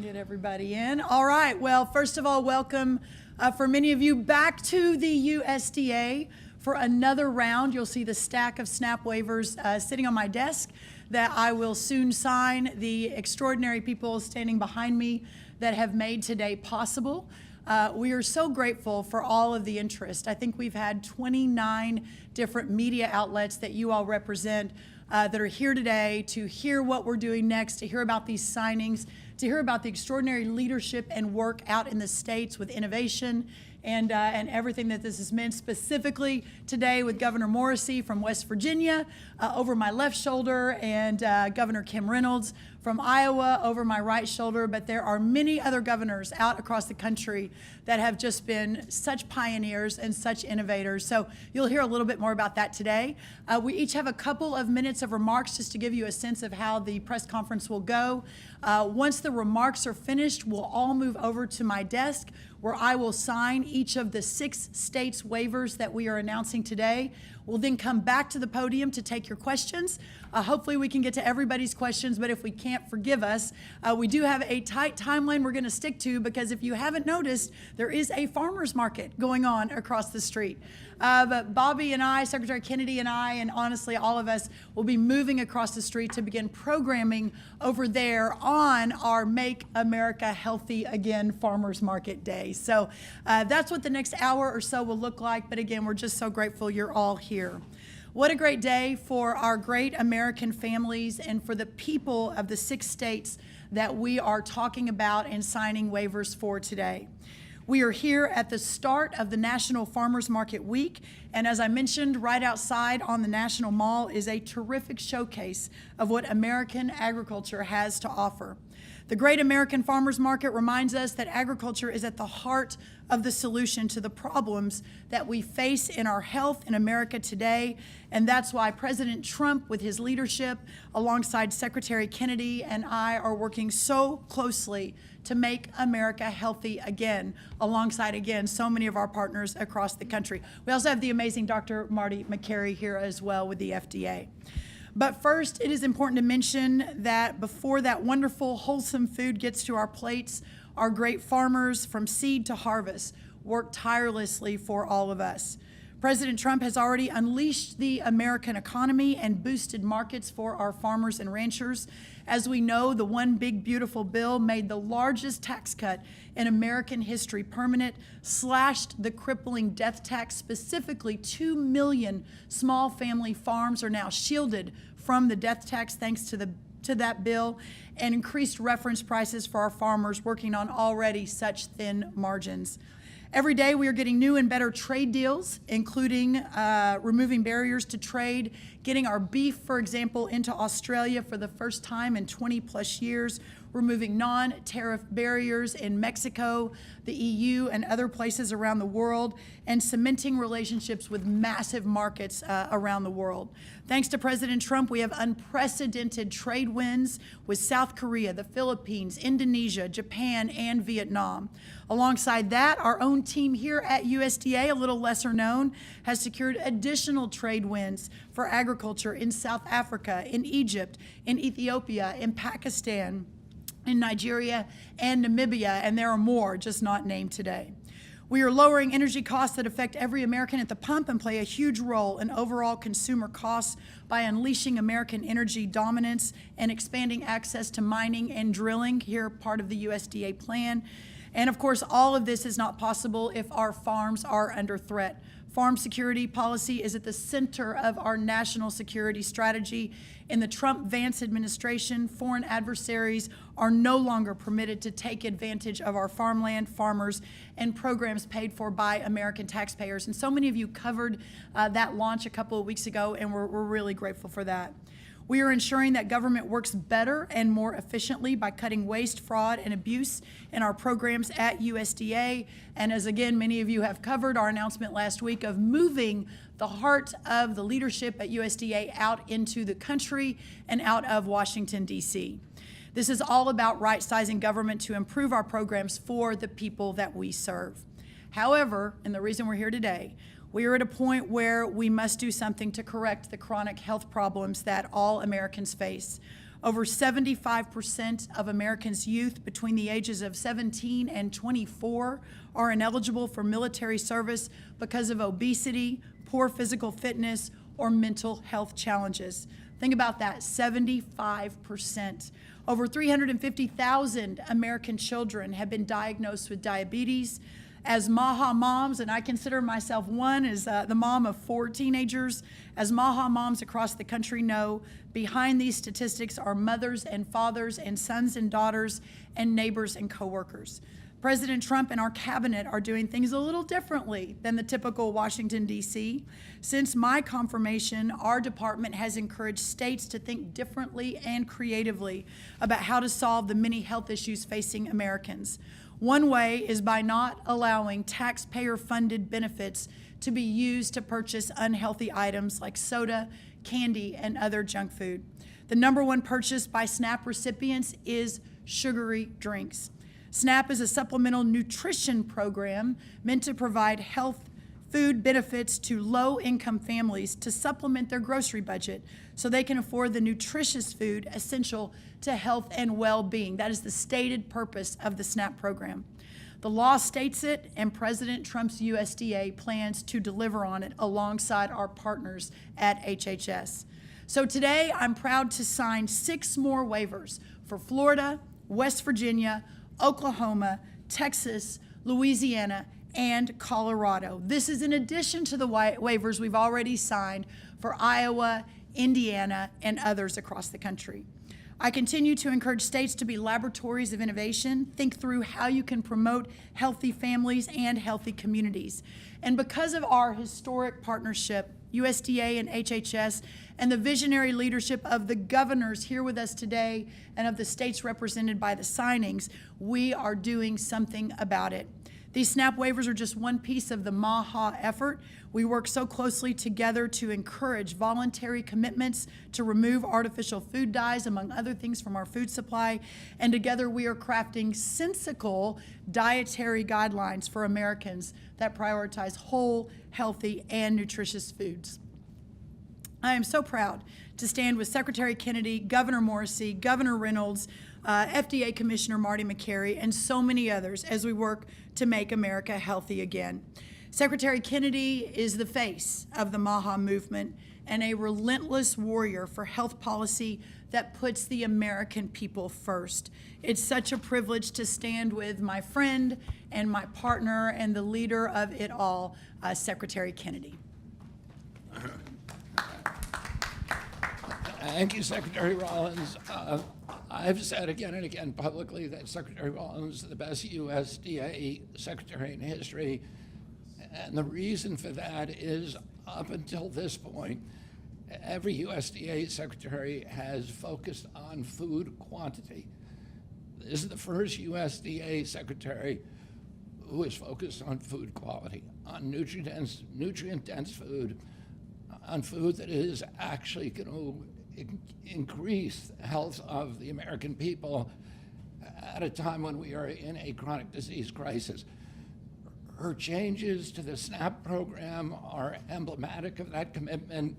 Get everybody in. All right. Well, first of all, welcome for many of you back to the USDA for another round. You'll see the stack of SNAP waivers sitting on my desk that I will soon sign. The extraordinary people standing behind me that have made today possible. We are so grateful for all of the interest. I think we've had 29 different media outlets that you all represent that are here today to hear what we're doing next, to hear about these signings, to hear about the extraordinary leadership and work out in the states with innovation and everything that this has meant, specifically today with Governor Morrissey from West Virginia over my left shoulder, and Governor Kim Reynolds from Iowa over my right shoulder. But there are many other governors out across the country that have just been such pioneers and such innovators. So you'll hear a little bit more about that today. We each have a couple of minutes of remarks just to give you a sense of how the press conference will go. Once the remarks are finished, we'll all move over to my desk where I will sign each of the 6 states' waivers that we are announcing today. We'll then come back to the podium to take your questions. Hopefully we can get to everybody's questions, but if we can't, forgive us. We do have a tight timeline we're going to stick to, because if you haven't noticed, there is a farmer's market going on across the street. But Bobby and I, Secretary Kennedy and I, and honestly all of us, will be moving across the street to begin programming over there on our Make America Healthy Again Farmers Market Day. So that's what the next hour or so will look like. But again, we're just so grateful you're all here. What a great day for our great American families and for the people of the 6 states that we are talking about and signing waivers for today. We are here at the start of the National Farmers Market Week, and as I mentioned, right outside on the National Mall is a terrific showcase of what American agriculture has to offer. The Great American Farmers Market reminds us that agriculture is at the heart of the solution to the problems that we face in our health in America today, and that's why President Trump, with his leadership, alongside Secretary Kennedy and I, are working so closely to make America healthy again, alongside, again, so many of our partners across the country. We also have the amazing Dr. Marty Makary here as well with the FDA. But first, it is important to mention that before that wonderful, wholesome food gets to our plates, our great farmers, from seed to harvest, work tirelessly for all of us. President Trump has already unleashed the American economy and boosted markets for our farmers and ranchers. As we know, the One Big Beautiful Bill made the largest tax cut in American history permanent, slashed the crippling death tax. Specifically, 2 million small family farms are now shielded from the death tax thanks to that bill, and increased reference prices for our farmers working on already such thin margins. Every day we are getting new and better trade deals, including removing barriers to trade, getting our beef, for example, into Australia for the first time in 20 plus years, removing non-tariff barriers in Mexico, the EU, and other places around the world, and cementing relationships with massive markets around the world. Thanks to President Trump, we have unprecedented trade wins with South Korea, the Philippines, Indonesia, Japan, and Vietnam. Alongside that, our own team here at USDA, a little lesser known, has secured additional trade wins for agriculture in South Africa, in Egypt, in Ethiopia, in Pakistan, in Nigeria, and Namibia, and there are more, just not named today. We are lowering energy costs that affect every American at the pump and play a huge role in overall consumer costs by unleashing American energy dominance and expanding access to mining and drilling, here part of the USDA plan. And of course, all of this is not possible if our farms are under threat. Farm security policy is at the center of our national security strategy. In the Trump-Vance administration, foreign adversaries are no longer permitted to take advantage of our farmland, farmers, and programs paid for by American taxpayers. And so many of you covered that launch a couple of weeks ago, and we're really grateful for that. We are ensuring that government works better and more efficiently by cutting waste, fraud, and abuse in our programs at USDA. And as again, many of you have covered our announcement last week of moving the heart of the leadership at USDA out into the country and out of Washington, D.C. This is all about right-sizing government to improve our programs for the people that we serve. However, and the reason we're here today, we are at a point where we must do something to correct the chronic health problems that all Americans face. Over 75% of Americans' youth between the ages of 17 and 24 are ineligible for military service because of obesity, poor physical fitness, or mental health challenges. Think about that, 75%. Over 350,000 American children have been diagnosed with diabetes. As MAHA moms, and I consider myself one, as the mom of 4 teenagers, as MAHA moms across the country know, behind these statistics are mothers and fathers and sons and daughters and neighbors and coworkers. President Trump and our cabinet are doing things a little differently than the typical Washington, D.C. Since my confirmation, our department has encouraged states to think differently and creatively about how to solve the many health issues facing Americans. One way is by not allowing taxpayer-funded benefits to be used to purchase unhealthy items like soda, candy, and other junk food. The number one purchase by SNAP recipients is sugary drinks. SNAP is a supplemental nutrition program meant to provide health food benefits to low-income families to supplement their grocery budget so they can afford the nutritious food essential to health and well-being. That is the stated purpose of the SNAP program. The law states it, and President Trump's USDA plans to deliver on it alongside our partners at HHS. So today, I'm proud to sign 6 more waivers for Florida, West Virginia, Oklahoma, Texas, Louisiana, and Colorado. This is in addition to the waivers we've already signed for Iowa, Indiana, and others across the country. I continue to encourage states to be laboratories of innovation, think through how you can promote healthy families and healthy communities. And because of our historic partnership, USDA and HHS, and the visionary leadership of the governors here with us today and of the states represented by the signings, we are doing something about it. These SNAP waivers are just one piece of the MAHA effort. We work so closely together to encourage voluntary commitments to remove artificial food dyes, among other things, from our food supply. And together we are crafting sensical dietary guidelines for Americans that prioritize whole, healthy, and nutritious foods. I am so proud to stand with Secretary Kennedy, Governor Morrissey, Governor Reynolds, FDA Commissioner Marty Makary, and so many others as we work to make America healthy again. Secretary Kennedy is the face of the MAHA movement and a relentless warrior for health policy that puts the American people first. It's such a privilege to stand with my friend and my partner and the leader of it all, Secretary Kennedy. Thank you, Secretary Rollins. I've said again and again publicly that Secretary Rollins is the best USDA secretary in history. And the reason for that is, up until this point, every USDA secretary has focused on food quantity. This is the first USDA secretary who is focused on food quality, on nutrient-dense food, on food that is actually going to increase the health of the American people at a time when we are in a chronic disease crisis. Her changes to the SNAP program are emblematic of that commitment.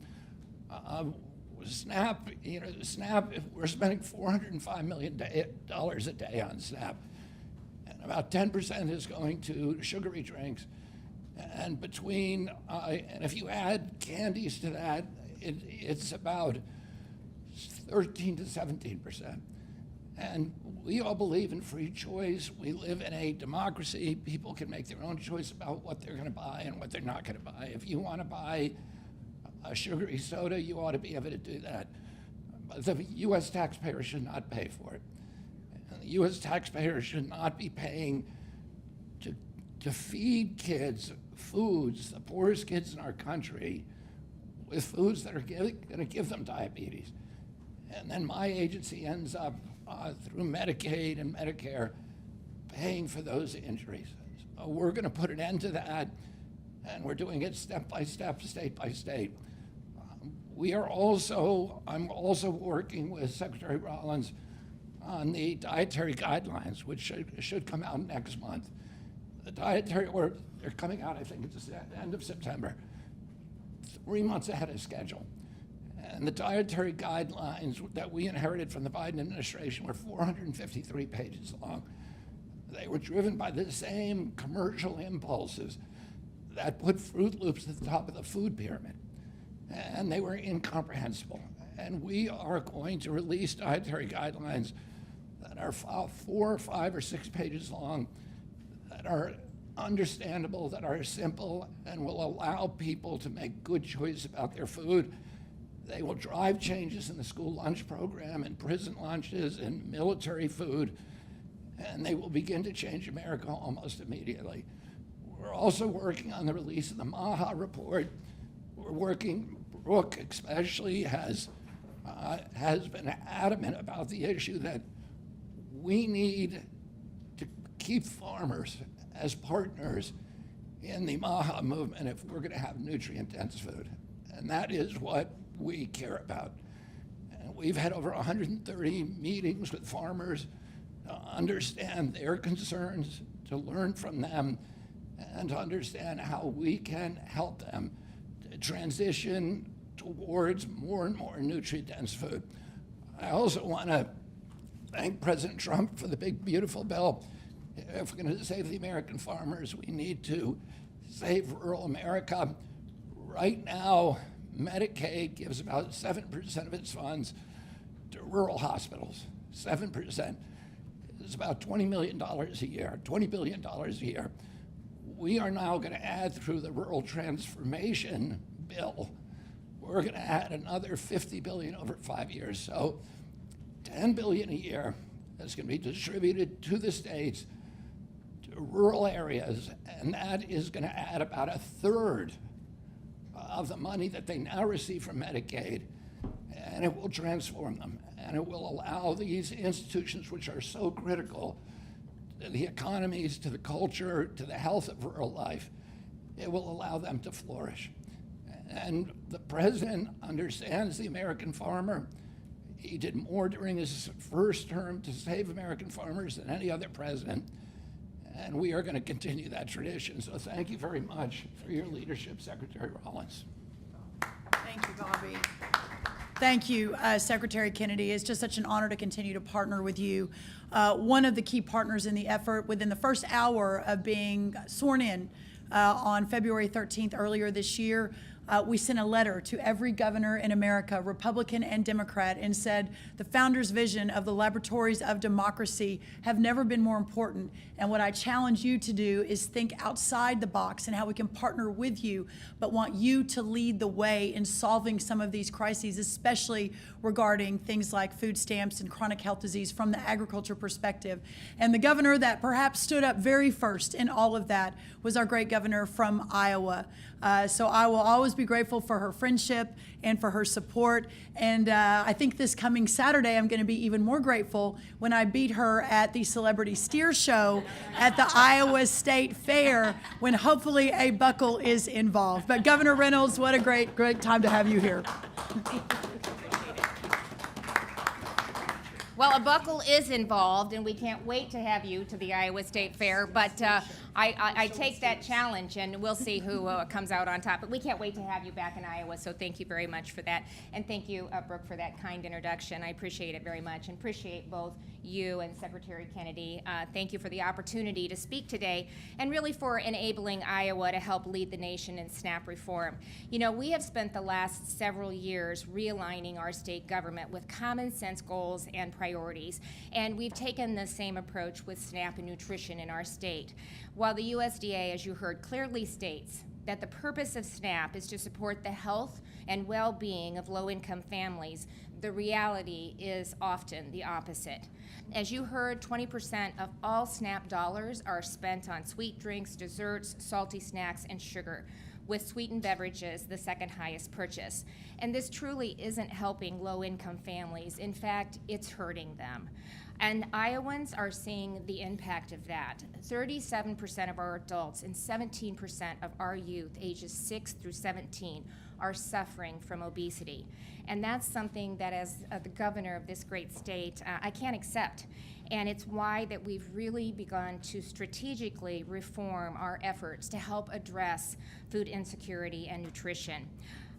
SNAP, we're spending $405 million a day on SNAP, and about 10% is going to sugary drinks. And between, and if you add candies to that, it's about 13 to 17%. And we all believe in free choice. We live in a democracy. People can make their own choice about what they're going to buy and what they're not going to buy. If you want to buy a sugary soda, you ought to be able to do that. But the U.S. taxpayer should not pay for it. And the U.S. taxpayer should not be paying to feed kids foods, the poorest kids in our country, with foods that are going to give them diabetes. And then my agency ends up through Medicaid and Medicare paying for those injuries. So we're going to put an end to that, and we're doing it step by step, state by state. I'm also working with Secretary Rollins on the dietary guidelines, which should come out next month. The they're coming out, I think it's the end of September, 3 months ahead of schedule. And the dietary guidelines that we inherited from the Biden administration were 453 pages long. They were driven by the same commercial impulses that put Fruit Loops at the top of the food pyramid. And they were incomprehensible. And we are going to release dietary guidelines that are 4, 5, or 6 pages long, that are understandable, that are simple, and will allow people to make good choices about their food. They will drive changes in the school lunch program, in prison lunches, in military food, and they will begin to change America almost immediately. We're also working on the release of the MAHA report. We're working, Brooke especially has been adamant about the issue that we need to keep farmers as partners in the MAHA movement if we're going to have nutrient-dense food. And that is what we care about. And we've had over 130 meetings with farmers to understand their concerns, to learn from them, and to understand how we can help them to transition towards more and more nutrient-dense food. I also want to thank President Trump for the big, beautiful bill. If we're going to save the American farmers, we need to save rural America. Right now, Medicaid gives about 7% of its funds to rural hospitals. 7% is about $20 million a year, $20 billion a year. We are now going to add, through the Rural Transformation Bill, we're going to add another $50 billion over 5 years. So $10 billion a year is going to be distributed to the states, to rural areas, and that is going to add about 1/3 of the money that they now receive from Medicaid, and it will transform them, and it will allow these institutions, which are so critical to the economies, to the culture, to the health of rural life, it will allow them to flourish. And the president understands the American farmer. He did more during his first term to save American farmers than any other president, and we are going to continue that tradition. So thank you very much for your leadership, Secretary Rollins. Thank you, Bobby. Thank you, Secretary Kennedy. It's just such an honor to continue to partner with you. One of the key partners in the effort, within the first hour of being sworn in on February 13th earlier this year, we sent a letter to every governor in America, Republican and Democrat, and said the founder's vision of the laboratories of democracy have never been more important. And what I challenge you to do is think outside the box and how we can partner with you, but want you to lead the way in solving some of these crises, especially regarding things like food stamps and chronic health disease from the agriculture perspective. And the governor that perhaps stood up very first in all of that was our great governor from Iowa. So I will always be grateful for her friendship and for her support. And I think this coming Saturday, I'm going to be even more grateful when I beat her at the Celebrity Steer Show at the Iowa State Fair, when hopefully a buckle is involved. But Governor Reynolds, what a great time to have you here. Well, a buckle is involved, and we can't wait to have you to the Iowa State Fair, but I take that challenge, and we'll see who comes out on top. But we can't wait to have you back in Iowa, so thank you very much for that. And thank you, Brooke, for that kind introduction. I appreciate it very much, and appreciate both you and Secretary Kennedy. Thank you for the opportunity to speak today, and really for enabling Iowa to help lead the nation in SNAP reform. You know, we have spent the last several years realigning our state government with common sense goals and priorities, and we've taken the same approach with SNAP and nutrition in our state. While the USDA, as you heard, clearly states that the purpose of SNAP is to support the health and well-being of low-income families, the reality is often the opposite. As you heard, 20% of all SNAP dollars are spent on sweet drinks, desserts, salty snacks, and sugar, with sweetened beverages the second highest purchase. And this truly isn't helping low-income families. In fact, it's hurting them. And Iowans are seeing the impact of that. 37% of our adults and 17% of our youth ages 6 through 17 are suffering from obesity. And that's something that, as the governor of this great state, I can't accept. And it's why that we've really begun to strategically reform our efforts to help address food insecurity and nutrition.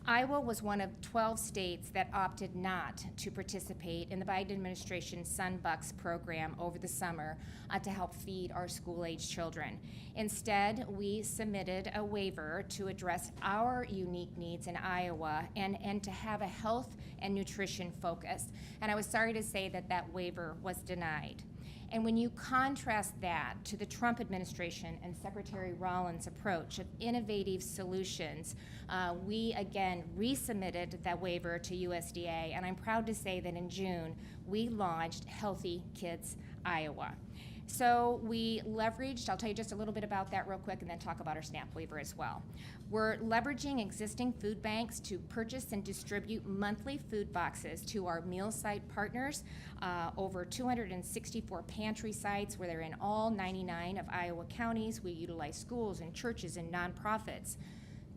Iowa was one of 12 states that opted not to participate in the Biden administration's Sunbucks program over the summer to help feed our school-age children. Instead, we submitted a waiver to address our unique needs in Iowa and to have a health and nutrition focus. And I was sorry to say that that waiver was denied. And when you contrast that to the Trump administration and Secretary Rollins' approach of innovative solutions, we again resubmitted that waiver to USDA, and I'm proud to say that in June, we launched Healthy Kids Iowa. So we leveraged, I'll tell you just a little bit about that real quick and then talk about our SNAP waiver as well. We're leveraging existing food banks to purchase and distribute monthly food boxes to our meal site partners, over 264 pantry sites where they're in all 99 of Iowa counties. We utilize schools and churches and nonprofits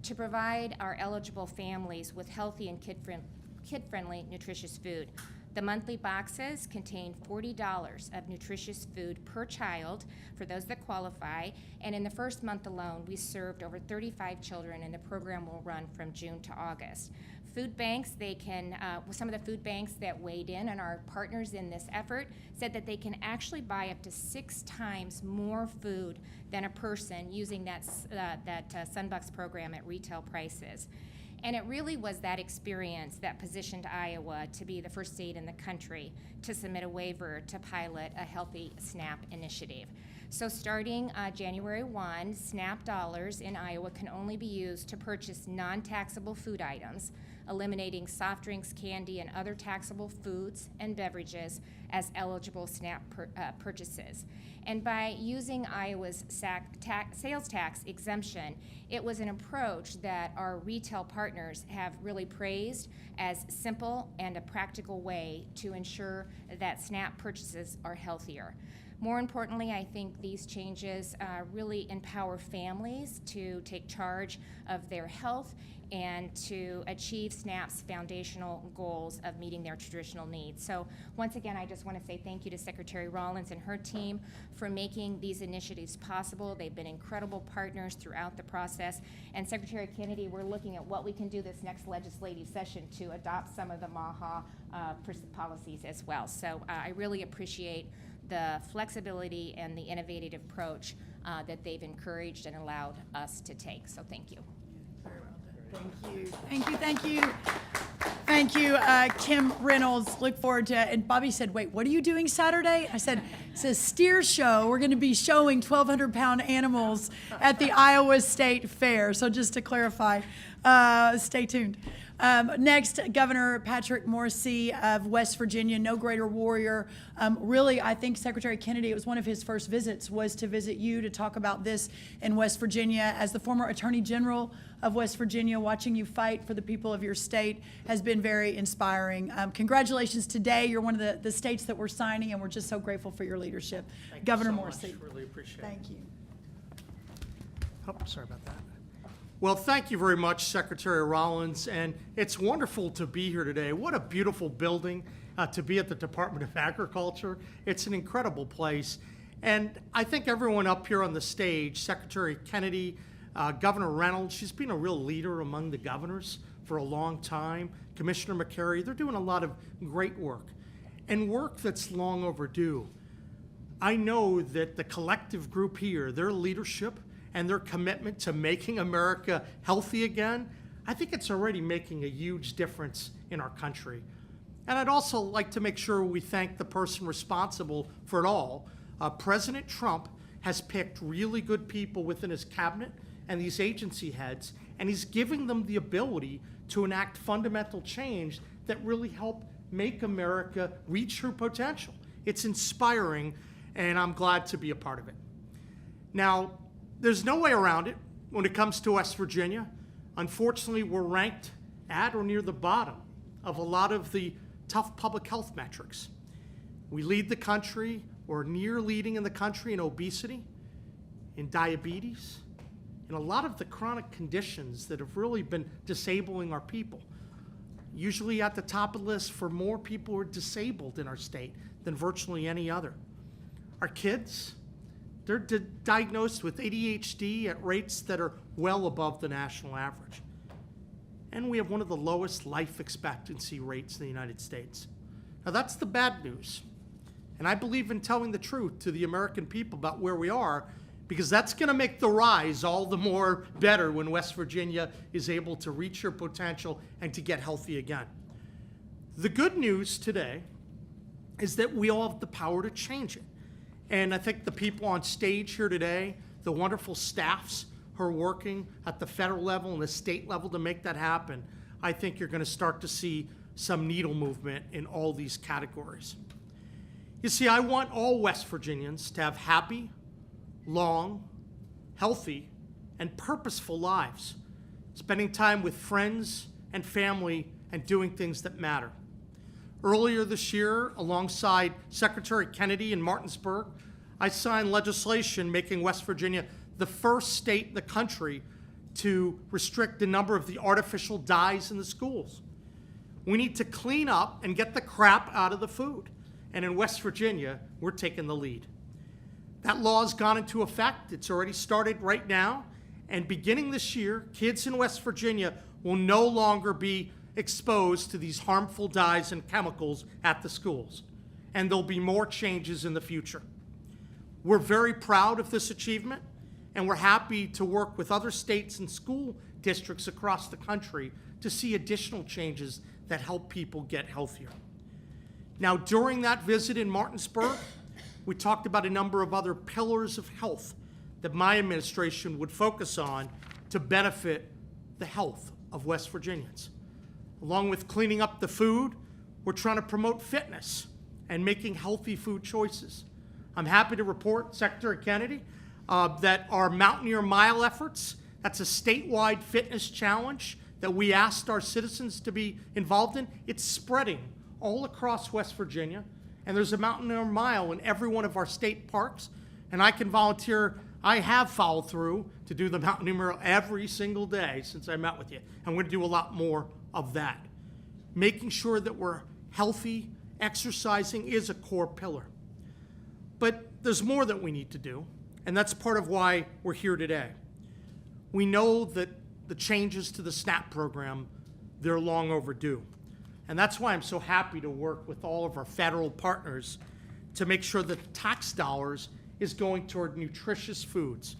to provide our eligible families with healthy and kid-friendly nutritious food. The monthly boxes contain $40 of nutritious food per child for those that qualify, and in the first month alone, we served over 35 children, and the program will run from June to August. Food banks, they can, some of the food banks that weighed in and our partners in this effort said that they can actually buy up to 6 times more food than a person using that Sunbucks program at retail prices. And it really was that experience that positioned Iowa to be the first state in the country to submit a waiver to pilot a Healthy SNAP initiative. So starting January 1, SNAP dollars in Iowa can only be used to purchase non-taxable food items, eliminating soft drinks, candy, and other taxable foods and beverages as eligible SNAP purchases. And by using Iowa's sales tax exemption, it was an approach that our retail partners have really praised as simple and a practical way to ensure that SNAP purchases are healthier. More importantly, I think these changes really empower families to take charge of their health and to achieve SNAP's foundational goals of meeting their traditional needs. So once again, I just want to say thank you to Secretary Rollins and her team for making these initiatives possible. They've been incredible partners throughout the process. And Secretary Kennedy, we're looking at what we can do this next legislative session to adopt some of the MAHA policies as well. So I really appreciate the flexibility and the innovative approach that they've encouraged and allowed us to take. So thank you. Thank you. Thank you. Thank you. Thank you, Kim Reynolds. Look forward to it. And Bobby said, wait, what are you doing Saturday? I said, it's a steer show. We're going to be showing 1,200-pound animals at the Iowa State Fair. So just to clarify, stay tuned. Next, Governor Patrick Morrisey of West Virginia, no greater warrior. Really, I think Secretary Kennedy, it was one of his first visits, was to visit you to talk about this in West Virginia. As the former Attorney General of West Virginia, watching you fight for the people of your state has been very inspiring. Congratulations today. You're one of the states that we're signing, and we're just so grateful for your leadership. Thank Governor you so Morrisey. much. Really appreciate it. Thank you. Oh, sorry about that. Well, thank you very much, Secretary Rollins, and it's wonderful to be here today. What a beautiful building to be at the Department of Agriculture. It's an incredible place, and I think everyone up here on the stage, Secretary Kennedy, Governor Reynolds, she's been a real leader among the governors for a long time. Commissioner Makary, they're doing a lot of great work, and work that's long overdue. I know that the collective group here, their leadership, and their commitment to making America healthy again, I think it's already making a huge difference in our country. And I'd also like to make sure we thank the person responsible for it all. President Trump has picked really good people within his cabinet and these agency heads, and he's giving them the ability to enact fundamental change that really help make America reach her potential. It's inspiring, and I'm glad to be a part of it. Now, there's no way around it when it comes to West Virginia. Unfortunately, we're ranked at or near the bottom of a lot of the tough public health metrics. We lead the country, or near leading in the country, in obesity, in diabetes, in a lot of the chronic conditions that have really been disabling our people. Usually at the top of the list for more people who are disabled in our state than virtually any other. Our kids, they're diagnosed with ADHD at rates that are well above the national average. And we have one of the lowest life expectancy rates in the United States. Now that's the bad news. And I believe in telling the truth to the American people about where we are, because that's going to make the rise all the more better when West Virginia is able to reach your potential and to get healthy again. The good news today is that we all have the power to change it. And I think the people on stage here today, the wonderful staffs who are working at the federal level and the state level to make that happen, I think you're going to start to see some needle movement in all these categories. You see, I want all West Virginians to have happy, long, healthy, and purposeful lives, spending time with friends and family and doing things that matter. Earlier this year, alongside Secretary Kennedy in Martinsburg, I signed legislation making West Virginia the first state in the country to restrict the number of the artificial dyes in the schools. We need to clean up and get the crap out of the food. And in West Virginia, we're taking the lead. That law has gone into effect. It's already started right now. And beginning this year, kids in West Virginia will no longer be exposed to these harmful dyes and chemicals at the schools. And there'll be more changes in the future. We're very proud of this achievement, and we're happy to work with other states and school districts across the country to see additional changes that help people get healthier. Now, during that visit in Martinsburg, we talked about a number of other pillars of health that my administration would focus on to benefit the health of West Virginians. Along with cleaning up the food, we're trying to promote fitness and making healthy food choices. I'm happy to report, Secretary Kennedy, that our Mountaineer Mile efforts, that's a statewide fitness challenge that we asked our citizens to be involved in, it's spreading all across West Virginia, and there's a Mountaineer Mile in every one of our state parks, and I can volunteer. I have followed through to do the Mountaineer Mile every single day since I met with you. I'm going to do a lot more of that. Making sure that we're healthy, exercising is a core pillar. But there's more that we need to do, and that's part of why we're here today. We know that the changes to the SNAP program, they're long overdue. And that's why I'm so happy to work with all of our federal partners to make sure that tax dollars is going toward nutritious foods.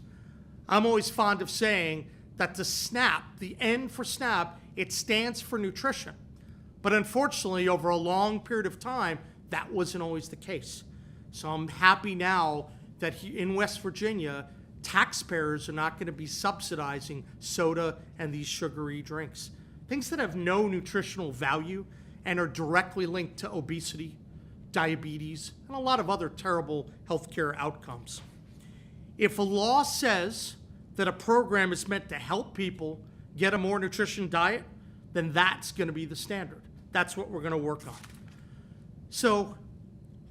I'm always fond of saying that the SNAP, the N for SNAP, it stands for nutrition. But unfortunately, over a long period of time, that wasn't always the case. So I'm happy now that in West Virginia, taxpayers are not going to be subsidizing soda and these sugary drinks. Things that have no nutritional value and are directly linked to obesity, diabetes, and a lot of other terrible healthcare outcomes. If a law says that a program is meant to help people get a more nutritious diet, then that's going to be the standard. That's what we're going to work on. So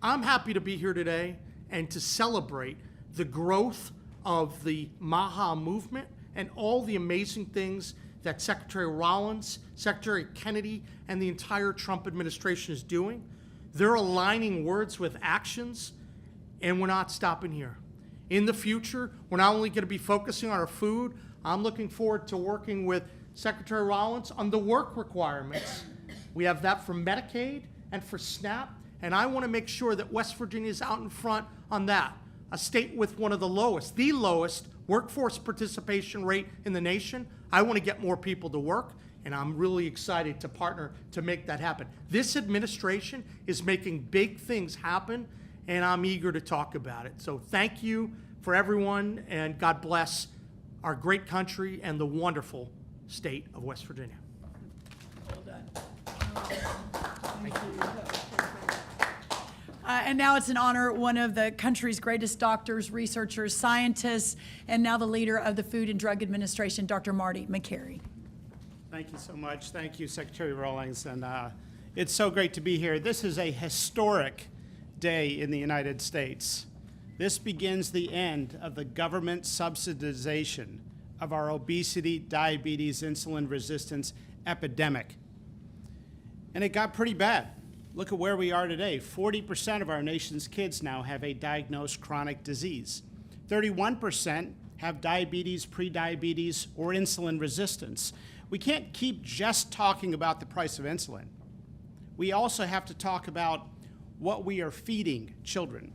I'm happy to be here today and to celebrate the growth of the MAHA movement and all the amazing things that Secretary Rollins, Secretary Kennedy, and the entire Trump administration is doing. They're aligning words with actions, and we're not stopping here. In the future, we're not only going to be focusing on our food, I'm looking forward to working with Secretary Rollins on the work requirements. We have that for Medicaid and for SNAP, and I want to make sure that West Virginia is out in front on that. A state with one of the lowest workforce participation rate in the nation. I want to get more people to work, and I'm really excited to partner to make that happen. This administration is making big things happen, and I'm eager to talk about it. So thank you for everyone, and God bless our great country and the wonderful state of West Virginia. Well done. Thank you. And now it's an honor, one of the country's greatest doctors, researchers, scientists, and now the leader of the Food and Drug Administration, Dr. Marty Makary. Thank you so much. Thank you, Secretary Rollins. And it's so great to be here. This is a historic day in the United States. This begins the end of the government subsidization of our obesity, diabetes, insulin resistance epidemic. And it got pretty bad. Look at where we are today. 40% of our nation's kids now have a diagnosed chronic disease. 31% have diabetes, prediabetes, or insulin resistance. We can't keep just talking about the price of insulin. We also have to talk about what we are feeding children.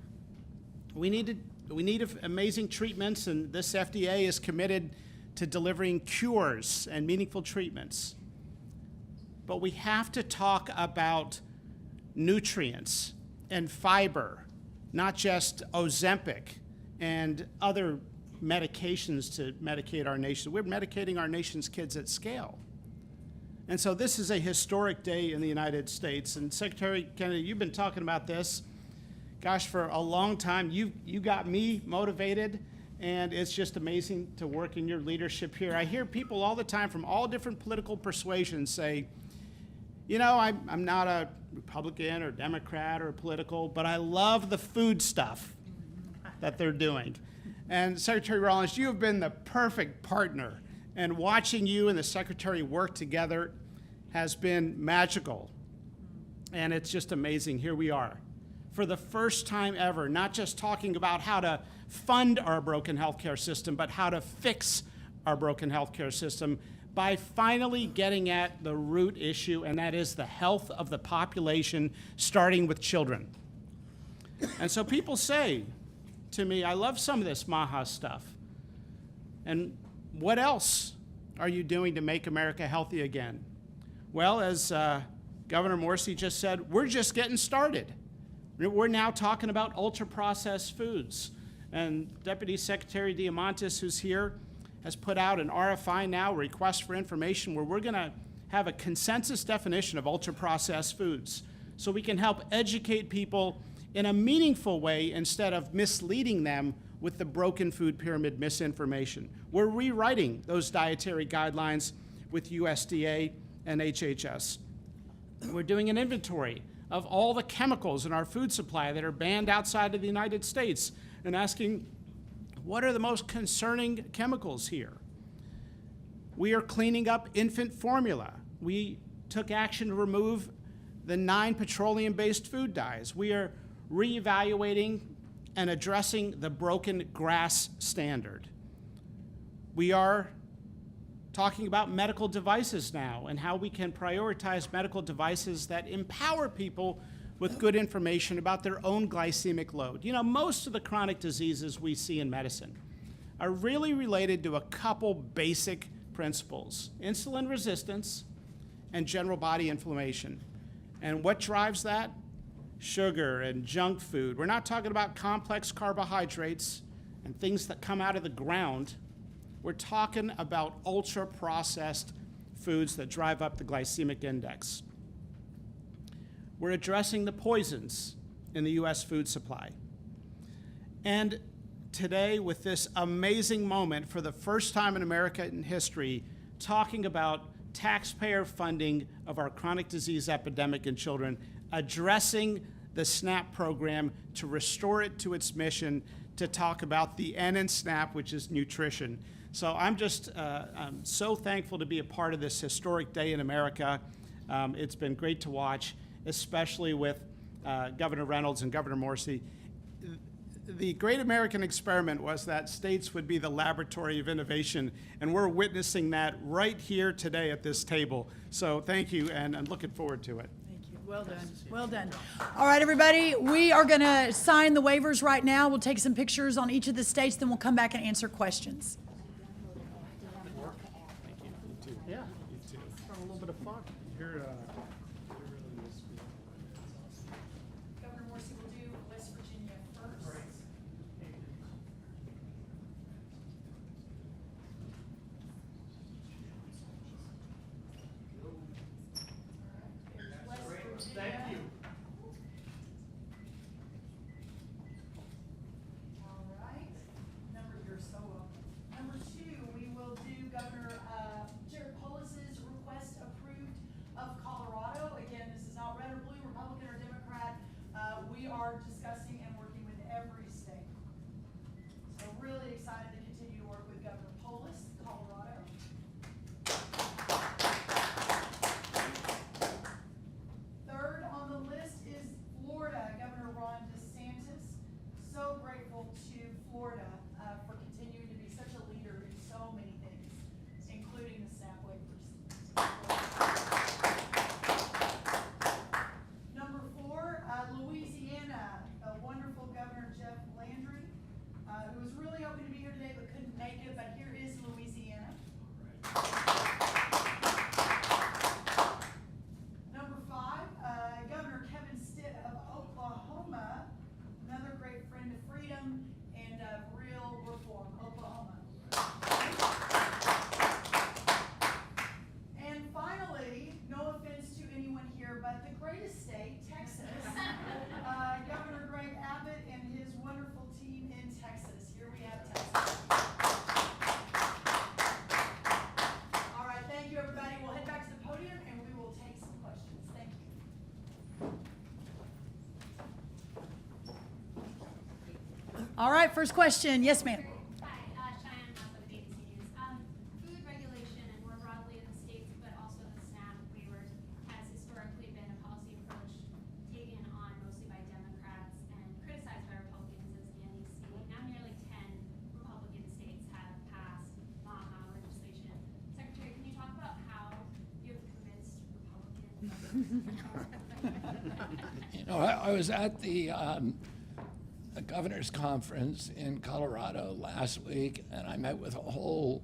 We need amazing treatments, and this FDA is committed to delivering cures and meaningful treatments. But we have to talk about nutrients and fiber, not just Ozempic and other medications to medicate our nation. We're medicating our nation's kids at scale. And so this is a historic day in the United States. And Secretary Kennedy, you've been talking about this, gosh, for a long time. You got me motivated, and it's just amazing to work in your leadership here. I hear people all the time from all different political persuasions say, you know, I'm not a Republican or Democrat or political, but I love the food stuff that they're doing. And Secretary Rollins, you have been the perfect partner, and watching you and the Secretary work together has been magical. And it's just amazing. Here we are, for the first time ever, not just talking about how to fund our broken healthcare system, but how to fix our broken healthcare system by finally getting at the root issue, and that is the health of the population, starting with children. And so people say to me, I love some of this MAHA stuff. And what else are you doing to make America healthy again? Well, as Governor Morsi just said, we're just getting started. We're now talking about ultra-processed foods. And Deputy Secretary Diamantis, who's here, has put out an RFI now, request for information, where we're going to have a consensus definition of ultra-processed foods so we can help educate people in a meaningful way instead of misleading them with the broken food pyramid misinformation. We're rewriting those dietary guidelines with USDA and HHS. We're doing an inventory of all the chemicals in our food supply that are banned outside of the United States and asking, what are the most concerning chemicals here? We are cleaning up infant formula. We took action to remove the 9 petroleum-based food dyes. We are reevaluating and addressing the broken GRAS standard. We are talking about medical devices now and how we can prioritize medical devices that empower people with good information about their own glycemic load. You know, most of the chronic diseases we see in medicine are really related to a couple basic principles: insulin resistance and general body inflammation. And what drives that? Sugar and junk food. We're not talking about complex carbohydrates and things that come out of the ground. We're talking about ultra-processed foods that drive up the glycemic index. We're addressing the poisons in the U.S. food supply. And today, with this amazing moment, for the first time in American history, talking about taxpayer funding of our chronic disease epidemic in children, addressing the SNAP program to restore it to its mission, to talk about the N in SNAP, which is nutrition. So I'm so thankful to be a part of this historic day in America. It's been great to watch, especially with Governor Reynolds and Governor Morsi. The great American experiment was that states would be the laboratory of innovation, and we're witnessing that right here today at this table. So thank you, and I'm looking forward to it. Thank you. Well done. Well done. All right, everybody, we are going to sign the waivers right now. We'll take some pictures on each of the states, then we'll come back and answer questions. Yeah, you too. Having a little bit of fun. Governor Morsi will do West Virginia first. Thank you. All right. You're so welcome. Number 2, we will do Governor Jared Polis's request approved of Colorado. Again, this is not red or blue, Republican or Democrat. We are discussing and working with every state. So really excited to continue to work with Governor Polis, Colorado. Third on the All right, first question. Yes, ma'am. Hi, Cheyenne Mapp with ABC News. Food regulation and more broadly in the states, but also the SNAP waivers, has historically been a policy approach taken on mostly by Democrats and criticized by Republicans as the NEC. Now nearly 10 Republican states have passed MAHA legislation. Secretary, can you talk about how you have convinced Republicans? You know, I was at the governor's conference in Colorado last week, and I met with a whole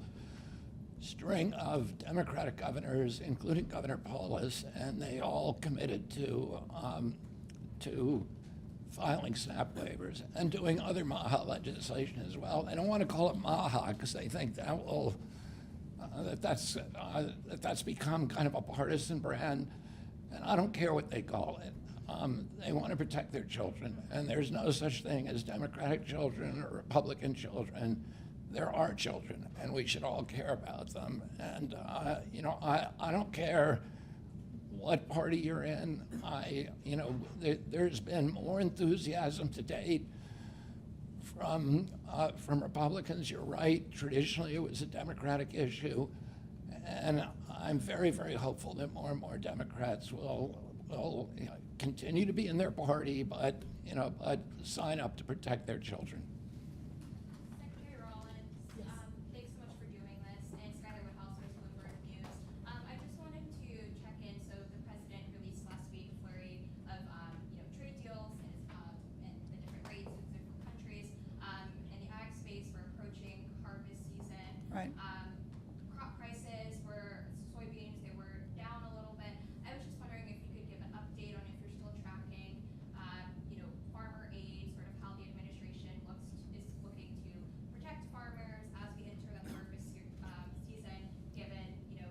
string of Democratic governors, including Governor Polis, and they all committed to filing SNAP waivers and doing other MAHA legislation as well. They don't want to call it MAHA because they think that will that's become kind of a partisan brand, and I don't care what they call it. They want to protect their children, and there's no such thing as Democratic children or Republican children. There are children, and we should all care about them. And you know, I don't care what party you're in. There's been more enthusiasm to date from Republicans. You're right. Traditionally, it was a Democratic issue, and I'm very, very hopeful that more and more Democrats will continue to be in their party, but sign up to protect their children. Secretary Rollins, thanks so much for doing this, and Skylar with Houseways Bloomberg News. I just wanted to check in. So the president released last week a flurry of trade deals and the different rates with different countries. In the ag space, we're approaching harvest season. Right. Crop prices were soybeans, they were down a little bit. I was just wondering if you could give an update on if you're still tracking, farmer aid, sort of how the administration is looking to protect farmers as we enter that harvest season, given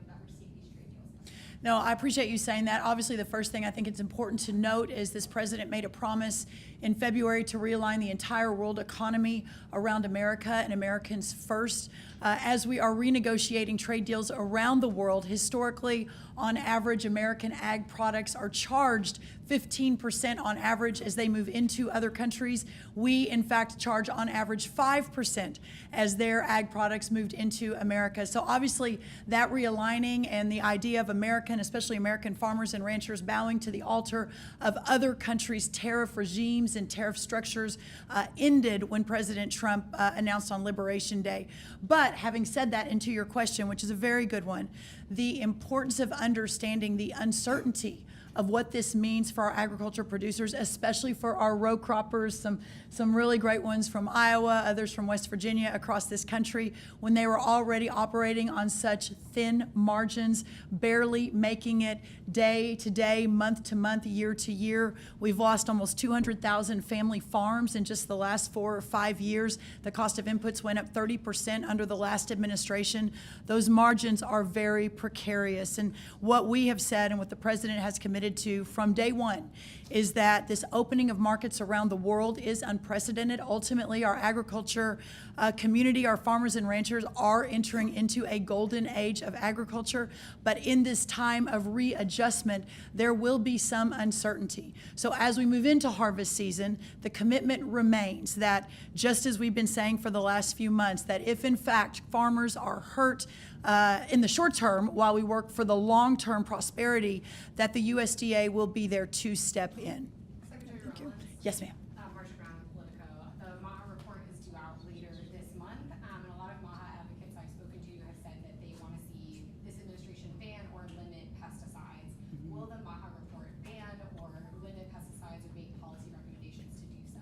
that we're seeing these trade deals. No, I appreciate you saying that. Obviously, the first thing I think it's important to note is this president made a promise in February to realign the entire world economy around America and Americans first. As we are renegotiating trade deals around the world, historically, on average, American ag products are charged 15% on average as they move into other countries. We, in fact, charge on average 5% as their ag products moved into America. So obviously, that realigning and the idea of American, especially American farmers and ranchers, bowing to the altar of other countries' tariff regimes and tariff structures ended when President Trump announced on Liberation Day. But having said that, into your question, which is a very good one, the importance of understanding the uncertainty of what this means for our agriculture producers, especially for our row croppers, some really great ones from Iowa, others from West Virginia, across this country, when they were already operating on such thin margins, barely making it day to day, month to month, year to year. We've lost almost 200,000 family farms in just the last 4 or 5 years. The cost of inputs went up 30% under the last administration. Those margins are very precarious. And what we have said and what the president has committed to from day one is that this opening of markets around the world is unprecedented. Ultimately, our agriculture community, our farmers and ranchers are entering into a golden age of agriculture. But in this time of readjustment, there will be some uncertainty. So as we move into harvest season, the commitment remains that, just as we've been saying for the last few months, that if in fact farmers are hurt in the short term while we work for the long-term prosperity, that the USDA will be there to step in. Secretary Thank you. Rollins. Yes, ma'am. Marcia Brown with Politico. The MAHA report is due out later this month, and a lot of MAHA advocates I've spoken to have said that they want to see this administration ban or limit pesticides. Will the MAHA report ban or limit pesticides or make policy recommendations to do so?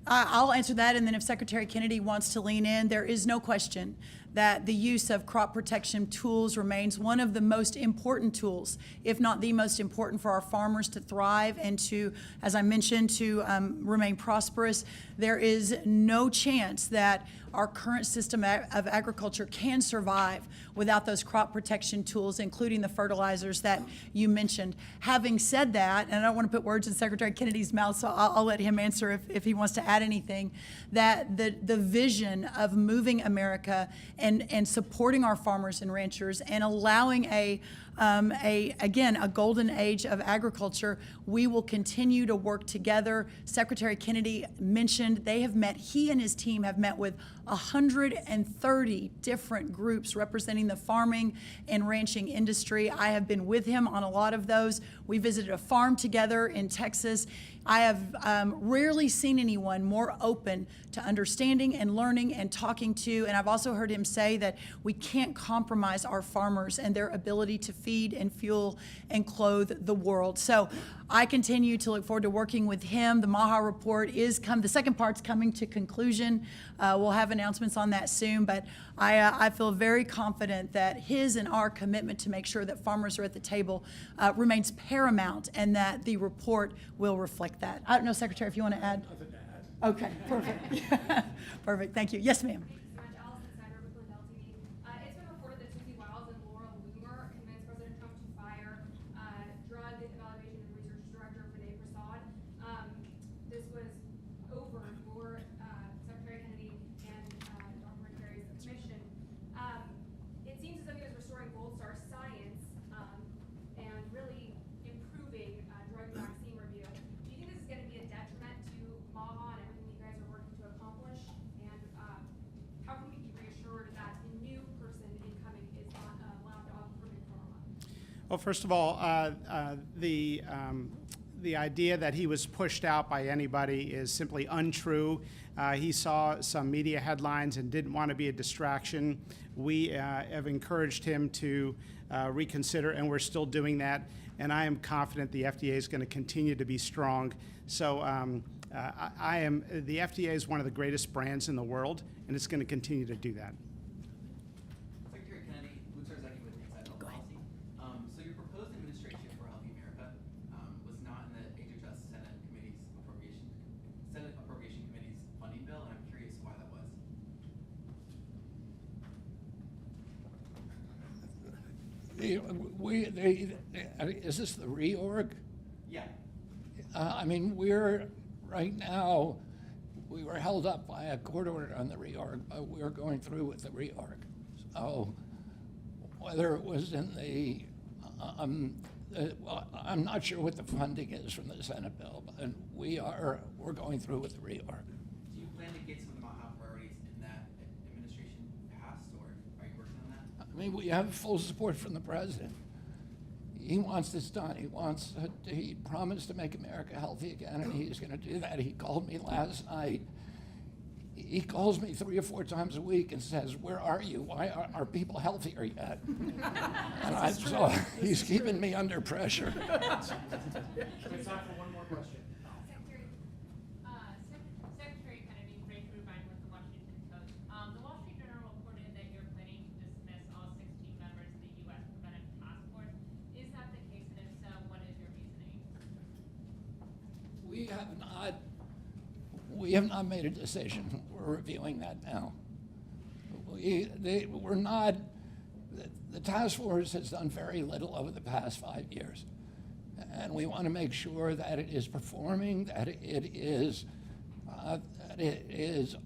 I'll answer that, and then if Secretary Kennedy wants to lean in, there is no question that the use of crop protection tools remains one of the most important tools, if not the most important, for our farmers to thrive and to, as I mentioned, to remain prosperous. There is no chance that our current system of agriculture can survive without those crop protection tools, including the fertilizers that you mentioned. Having said that, and I don't want to put words in Secretary Kennedy's mouth, so I'll let him answer if he wants to add anything, that the vision of moving America and supporting our farmers and ranchers and allowing a a golden age of agriculture. We will continue to work together. Secretary Kennedy mentioned he and his team have met with 130 different groups representing the farming and ranching industry. I have been with him on a lot of those. We visited a farm together in Texas. I have rarely seen anyone more open to understanding and learning and talking to, and I've also heard him say that we can't compromise our farmers and their ability to feed and fuel and clothe the world. So I continue to look forward to working with him. The MAHA report the second part's coming to conclusion. We'll have announcements on that soon, but I feel very confident that his and our commitment to make sure that farmers are at the table remains paramount, and that the report will reflect that. I don't know, Secretary, if you want to add? Nothing to add. Okay, perfect. Perfect, thank you. Yes, ma'am. Thank you so much, Allison Snyder, Brooklyn Delta TV. It's been reported that Susie Wiles and Laura Loomer convinced President Trump to fire Drug Evaluation and Research Director Vinay Prasad. This was over your Secretary Kennedy and Dr. Makary's commission. It seems as though he was restoring gold star science and really improving drug vaccine review. Do you think this is going to be a detriment to MAHA and everything you guys are working to accomplish? And how can we be reassured that the new person incoming is not allowed to offer big pharma? Well, first of all, the idea that he was pushed out by anybody is simply untrue. He saw some media headlines and didn't want to be a distraction. We have encouraged him to reconsider, and we're still doing that. And I am confident the FDA is going to continue to be strong. So the FDA is one of the greatest brands in the world, and it's going to continue to do that. Secretary Kennedy, Luke Sarzecki with Inside Health Policy. So your proposed administration for Healthy America was not in the HHS Senate Appropriation Committee's funding bill, and I'm curious why that was. Is this the reorg? Yeah. I mean, right now, we were held up by a court order on the reorg, but we're going through with the reorg. So whether it was in well, I'm not sure what the funding is from the Senate bill, but we're going through with the reorg. Do you plan to get some of the MAHA priorities in that administration passed, or are you working on that? I mean, we have full support from the president. He wants this done. He promised to make America healthy again, and he's going to do that. He called me last night. He calls me 3 or 4 times a week and says, "Where are you? Why are people healthier yet?" And so he's keeping me under pressure. We have time for one more question. Secretary Kennedy, Ray Rubin with the Washington Post. The Wall Street Journal reported that you're planning to dismiss all 16 members of the U.S. Preventive Task Force. Is that the case, and if so, what is your reasoning? We have not made a decision. We're reviewing that now. The task force has done very little over the past 5 years. And we want to make sure that it is performing, that it is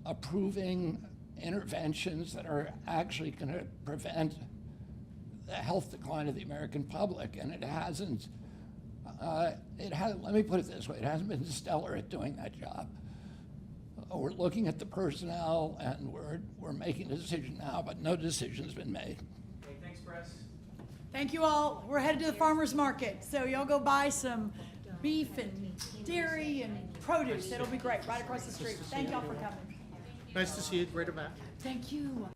approving interventions that are actually going to prevent the health decline of the American public. And it hasn't, let me put it this way, it hasn't been stellar at doing that job. We're looking at the personnel, and we're making a decision now, but no decision's been made. Okay, thanks, press. Thank you all. We're headed to the farmer's market, so y'all go buy some beef and dairy and produce. It'll be great, right across the street. Thank y'all for coming. Nice to see you. Great event. Thank you.